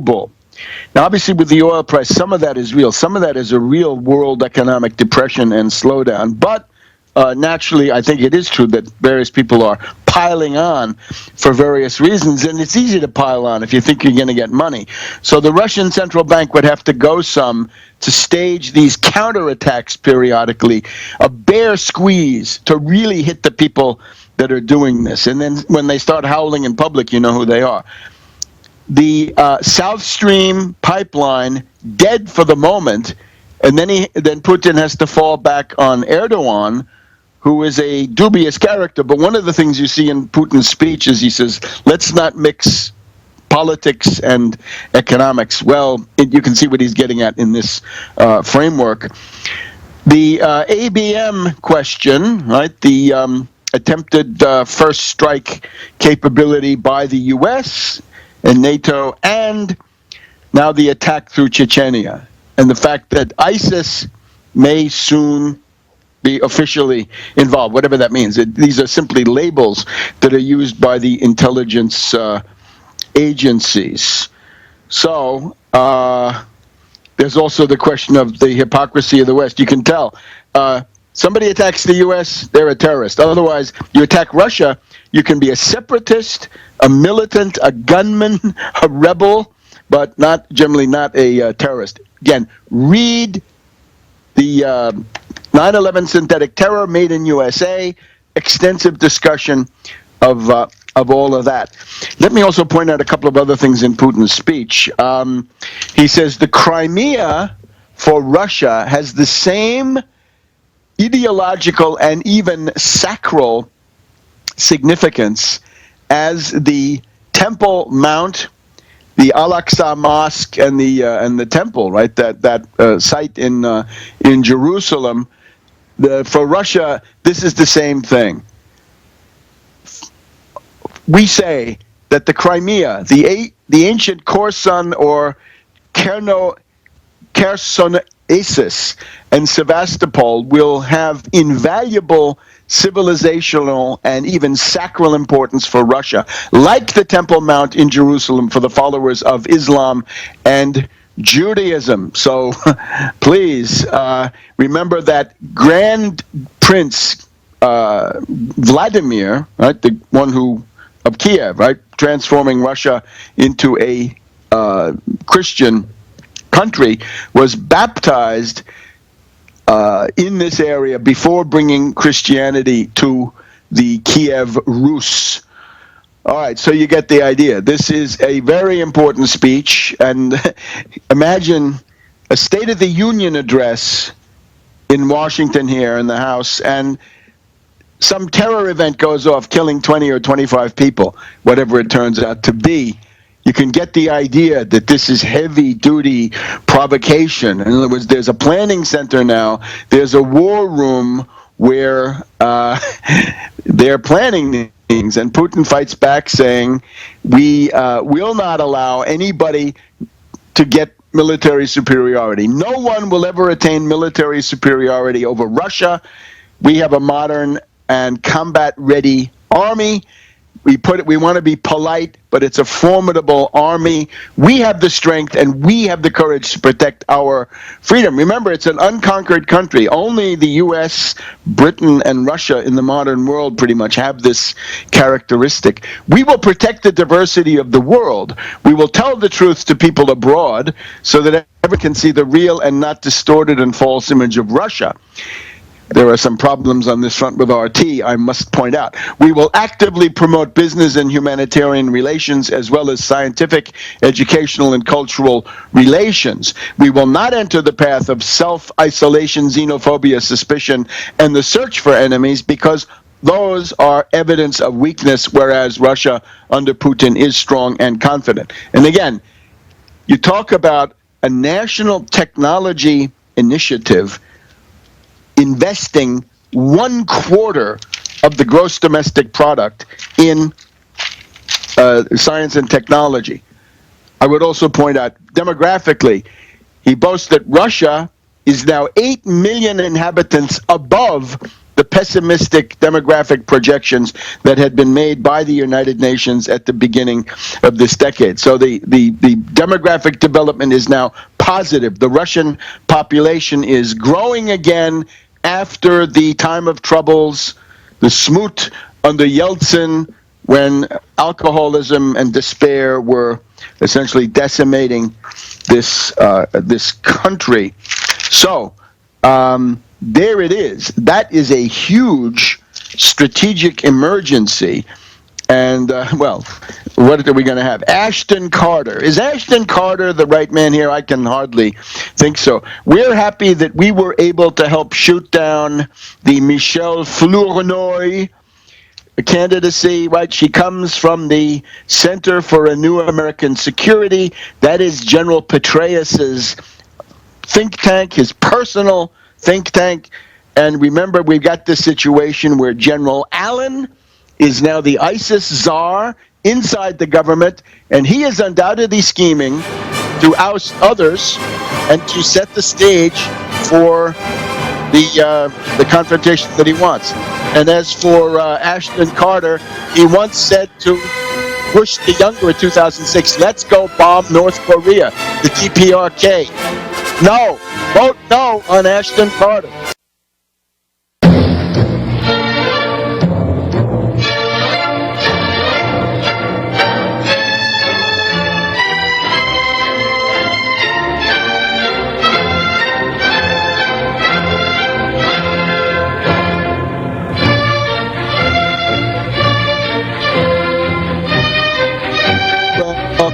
ruble. Now, obviously, with the oil price, some of that is real. Some of that is a real world economic depression and slowdown. But naturally, I think it is true that various people are piling on for various reasons, and it's easy to pile on if you think you're going to get money. So the Russian central bank would have to go some to stage these counterattacks periodically, a bear squeeze to really hit the people that are doing this. And then when they start howling in public, you know who they are. The South Stream pipeline dead for the moment, and then Putin has to fall back on Erdogan, who is a dubious character. But one of the things you see in Putin's speech is he says, let's not mix politics and economics. Well, you can see what he's getting at in this framework. The ABM question, right, the attempted first strike capability by the U.S., and NATO, and now the attack through Chechnya, and the fact that ISIS may soon be officially involved, whatever that means. These are simply labels that are used by the intelligence agencies. So there's also the question of the hypocrisy of the West. You can tell. Somebody attacks the U.S., they're a terrorist. Otherwise, you attack Russia, you can be a separatist, a militant, a gunman, a rebel, but generally not a terrorist. Again, read the 9/11 synthetic terror made in USA, extensive discussion of all of that. Let me also point out a couple of other things in Putin's speech. He says the Crimea for Russia has the same ideological and even sacral significance as the Temple Mount, the Al-Aqsa Mosque, and the temple, right? That site in Jerusalem. For Russia, this is the same thing. We say that the Crimea, the ancient Kherson or Chersonesus and Sevastopol will have invaluable civilizational and even sacral importance for Russia, like the Temple Mount in Jerusalem for the followers of Islam and Judaism. So please remember that Grand Prince Vladimir, right, the one of Kiev, right, transforming Russia into a Christian country, was baptized in this area before bringing Christianity to the Kiev Rus. All right, so you get the idea. This is a very important speech, and imagine a State of the Union address in Washington here in the House, and some terror event goes off, killing 20 or 25 people, whatever it turns out to be. You can get the idea that this is heavy-duty provocation. In other words, there's a planning center now. There's a war room where they're planning things, and Putin fights back saying, we will not allow anybody to get military superiority. No one will ever attain military superiority over Russia. We have a modern and combat-ready army. We want to be polite, but it's a formidable army. We have the strength and we have the courage to protect our freedom. Remember, it's an unconquered country. Only the U.S., Britain, and Russia in the modern world pretty much have this characteristic. We will protect the diversity of the world. We will tell the truth to people abroad so that everyone can see the real and not distorted and false image of Russia. There are some problems on this front with RT, I must point out. We will actively promote business and humanitarian relations as well as scientific, educational, and cultural relations. We will not enter the path of self-isolation, xenophobia, suspicion, and the search for enemies because those are evidence of weakness, whereas Russia under Putin is strong and confident. And again, you talk about a national technology initiative investing 1/4 of the gross domestic product in science and technology. I would also point out, demographically, he boasts that Russia is now 8 million inhabitants above the pessimistic demographic projections that had been made by the United Nations at the beginning of this decade. So the demographic development is now positive. The Russian population is growing again after the time of troubles, the smut under Yeltsin, when alcoholism and despair were essentially decimating this country. So there it is. That is a huge strategic emergency. And, well, what are we going to have? Ashton Carter. Is Ashton Carter the right man here? I can hardly think so. We're happy that we were able to help shoot down the Michelle Flournoy candidacy, right? She comes from the Center for a New American Security. That is General Petraeus's think tank, his personal think tank. And remember, we've got this situation where General Allen is now the ISIS czar inside the government, and he is undoubtedly scheming to oust others and to set the stage for the confrontation that he wants. And as for Ashton Carter, he once said to Bush the Younger in 2006, let's go bomb North Korea, the DPRK. No, vote no on Ashton Carter.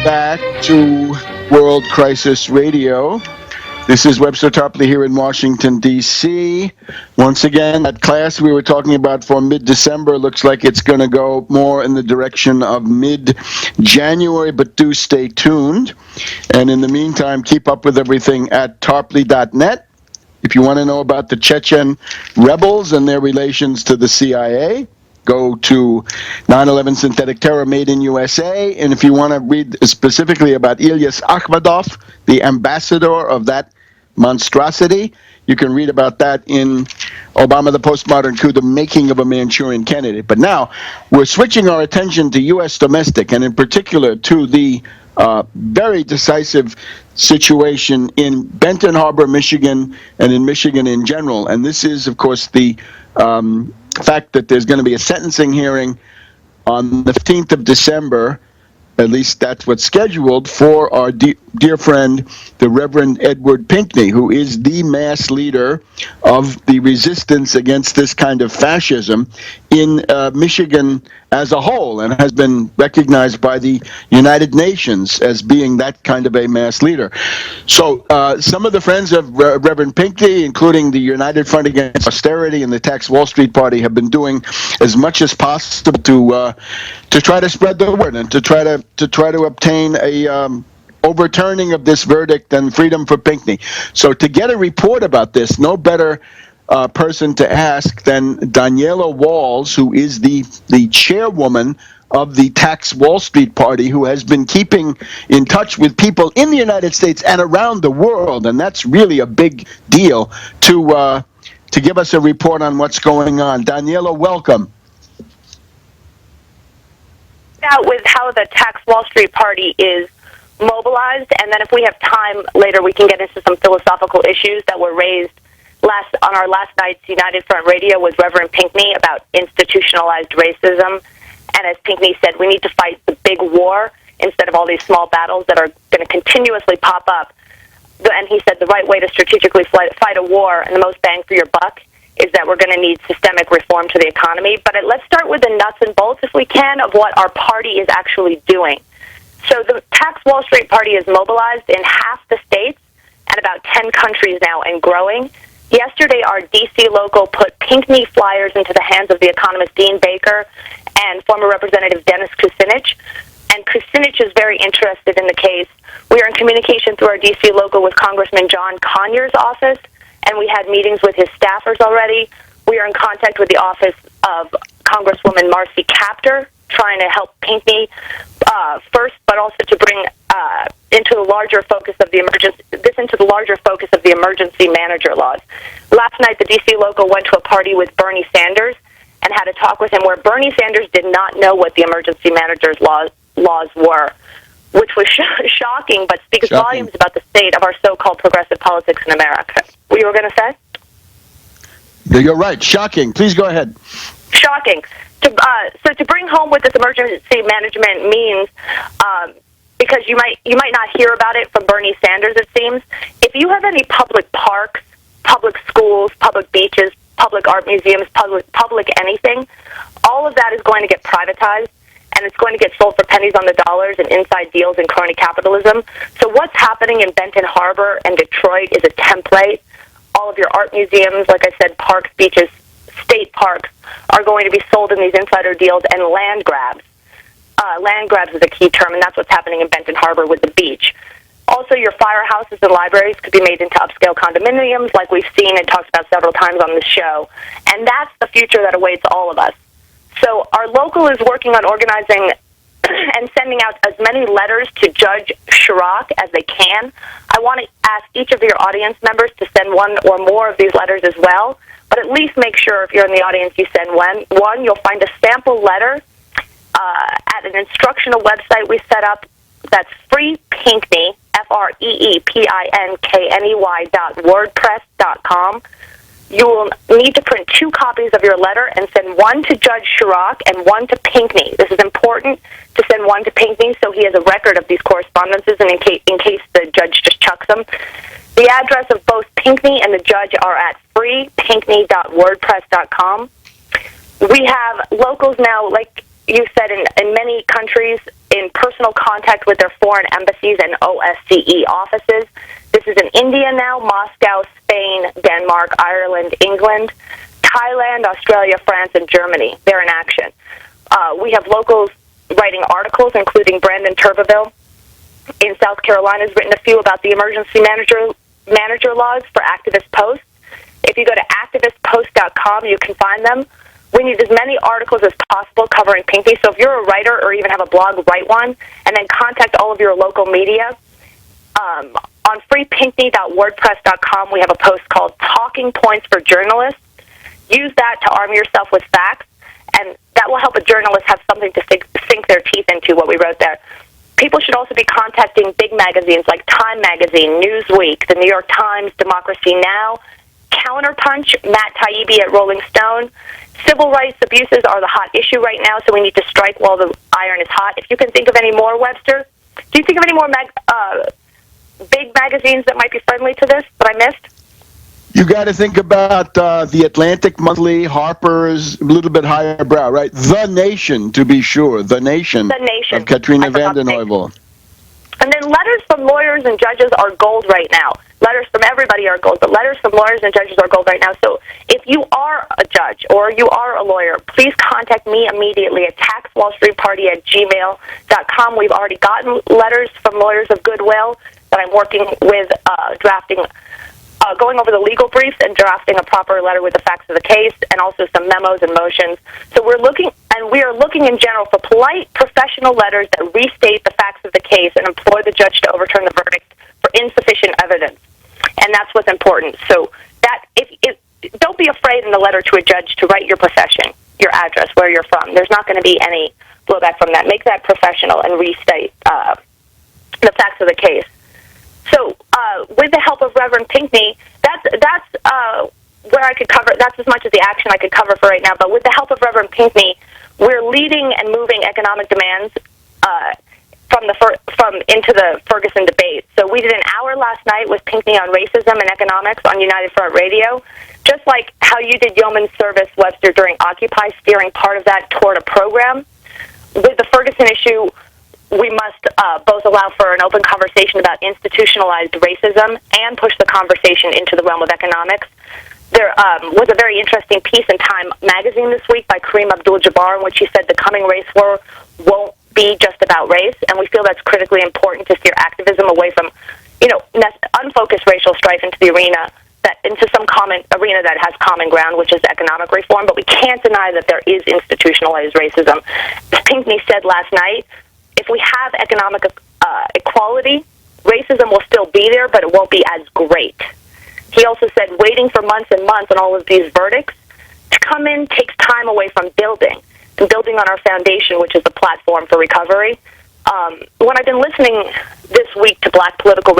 Back to World Crisis Radio. This is Webster Tarpley here in Washington, D.C. Once again, that class we were talking about for mid-December looks like it's going to go more in the direction of mid-January, but do stay tuned. And in the meantime, keep up with everything at tarpley.net. If you want to know about the Chechen rebels and their relations to the CIA, go to 9/11 Synthetic Terror Made in USA. And if you want to read specifically about Ilyas Akhmedov, the ambassador of that monstrosity, you can read about that in Obama the Postmodern Coup, The Making of a Manchurian Candidate. But now we're switching our attention to U.S. domestic, and in particular to the very decisive situation in Benton Harbor, Michigan, and in Michigan in general. And this is, of course, the fact that there's going to be a sentencing hearing on the 15th of December, at least that's what's scheduled, for our dear friend, the Reverend Edward Pinckney, who is the mass leader of the resistance against this kind of fascism in Michigan as a whole, and has been recognized by the United Nations as being that kind of a mass leader. So some of the friends of Reverend Pinckney, including the United Front Against Austerity and the Tax Wall Street Party, have been doing as much as possible to try to spread the word and to try to obtain a overturning of this verdict and freedom for Pinckney. So to get a report about this, no better person to ask than Daniela Walls, who is the chairwoman of the Tax Wall Street Party, who has been keeping in touch with people in the United States and around the world, and that's really a big deal, to give us a report on what's going on. Daniela, welcome. Out with how the Tax Wall Street Party is mobilized, and then if we have time later, we can get into some philosophical issues that were raised on our last night's United Front Radio with Reverend Pinckney about institutionalized racism. And as Pinckney said, we need to fight the big war instead of all these small battles that are going to continuously pop up. And he said the right way to strategically fight a war and the most bang for your buck is that we're going to need systemic reform to the economy. But let's start with the nuts and bolts, if we can, of what our party is actually doing. So the Tax Wall Street Party is mobilized in half the states and about 10 countries now and growing. Yesterday, our D.C. local put Pinckney flyers into the hands of the economist Dean Baker and former Representative Dennis Kucinich. And Kucinich is very interested in the case. We are in communication through our D.C. local with Congressman John Conyers' office, and we had meetings with his staffers already. We are in contact with the office of Congresswoman Marcy Kaptur, trying to help Pinckney first, but also to bring into the larger focus of the emergency manager laws. Last night, the D.C. local went to a party with Bernie Sanders and had a talk with him where Bernie Sanders did not know what the emergency managers laws were, which was shocking, but speaks volumes about the state of our so-called progressive politics in America. What you were going to say? You're right. Shocking. Please go ahead. Shocking. So to bring home what this emergency management means, because you might not hear about it from Bernie Sanders, it seems. If you have any public parks, public schools, public beaches, public art museums, public anything, all of that is going to get privatized, and it's going to get sold for pennies on the dollars and inside deals and crony capitalism. So what's happening in Benton Harbor and Detroit is a template. All of your art museums, like I said, parks, beaches, state parks, are going to be sold in these insider deals and land grabs. Land grabs is a key term, and that's what's happening in Benton Harbor with the beach. Also, your firehouses and libraries could be made into upscale condominiums, like we've seen and talked about several times on this show. And that's the future that awaits all of us. So our local is working on organizing and sending out as many letters to Judge Chirac as they can. I want to ask each of your audience members to send one or more of these letters as well, but at least make sure if you're in the audience you send one. You'll find a sample letter at an instructional website we set up that's freepinkney, FREEPINKNEY.wordpress.com. You will need to print 2 copies of your letter and send one to Judge Chirac and one to Pinckney. This is important to send one to Pinckney so he has a record of these correspondences and in case the judge just chucks them. The address of both Pinckney and the judge are at freepinkney.wordpress.com. We have locals now, like you said, in many countries in personal contact with their foreign embassies and OSCE offices. This is in India now, Moscow, Spain, Denmark, Ireland, England, Thailand, Australia, France, and Germany. They're in action. We have locals writing articles, including Brandon Turbeville in South Carolina has written a few about the emergency manager laws for activist posts. If you go to activistpost.com, you can find them. We need as many articles as possible covering Pinckney. So if you're a writer or even have a blog, write one, and then contact all of your local media. On freepinkney.wordpress.com, we have a post called Talking Points for Journalists. Use that to arm yourself with facts, and that will help a journalist have something to sink their teeth into, what we wrote there. People should also be contacting big magazines like Time Magazine, Newsweek, the New York Times, Democracy Now!, Counterpunch, Matt Taibbi at Rolling Stone. Civil rights abuses are the hot issue right now, so we need to strike while the iron is hot. If you can think of any more, Webster, do you think of any more big magazines that might be friendly to this that I missed? You got to think about the Atlantic Monthly, Harper's, a little bit higher brow, right? The Nation, to be sure. The Nation. Of Katrina vanden Heuvel. And then letters from lawyers and judges are gold right now. Letters from everybody are gold, but letters from lawyers and judges are gold right now. So if you are a judge or you are a lawyer, please contact me immediately at taxwallstreetparty@gmail.com. We've already gotten letters from lawyers of goodwill that I'm working with drafting, going over the legal briefs and drafting a proper letter with the facts of the case, and also some memos and motions. So we are looking in general for polite, professional letters that restate the facts of the case and implore the judge to overturn the verdict for insufficient evidence. And that's what's important. So that don't be afraid in the letter to a judge to write your profession, your address, where you're from. There's not going to be any blowback from that. Make that professional and restate the facts of the case. So with the help of Reverend Pinckney, that's where I could cover. That's as much of the action I could cover for right now. But with the help of Reverend Pinckney, we're leading and moving economic demands from into the Ferguson debate. So we did an hour last night with Pinckney on racism and economics on United Front Radio, just like how you did yeoman service, Webster, during Occupy, steering part of that toward a program. With the Ferguson issue, we must both allow for an open conversation about institutionalized racism and push the conversation into the realm of economics. There was a very interesting piece in Time magazine this week by Kareem Abdul-Jabbar in which he said the coming race war won't be just about race, and we feel that's critically important to steer activism away from, unfocused racial strife into the arena some common arena that has common ground, which is economic reform. But we can't deny that there is institutionalized racism. As Pinckney said last night, if if we have economic equality, racism will still be there, but it won't be as great. He also said waiting for months and months on all of these verdicts to come in takes time away from building, and building on our foundation, which is the platform for recovery. When I've been listening this week to Black political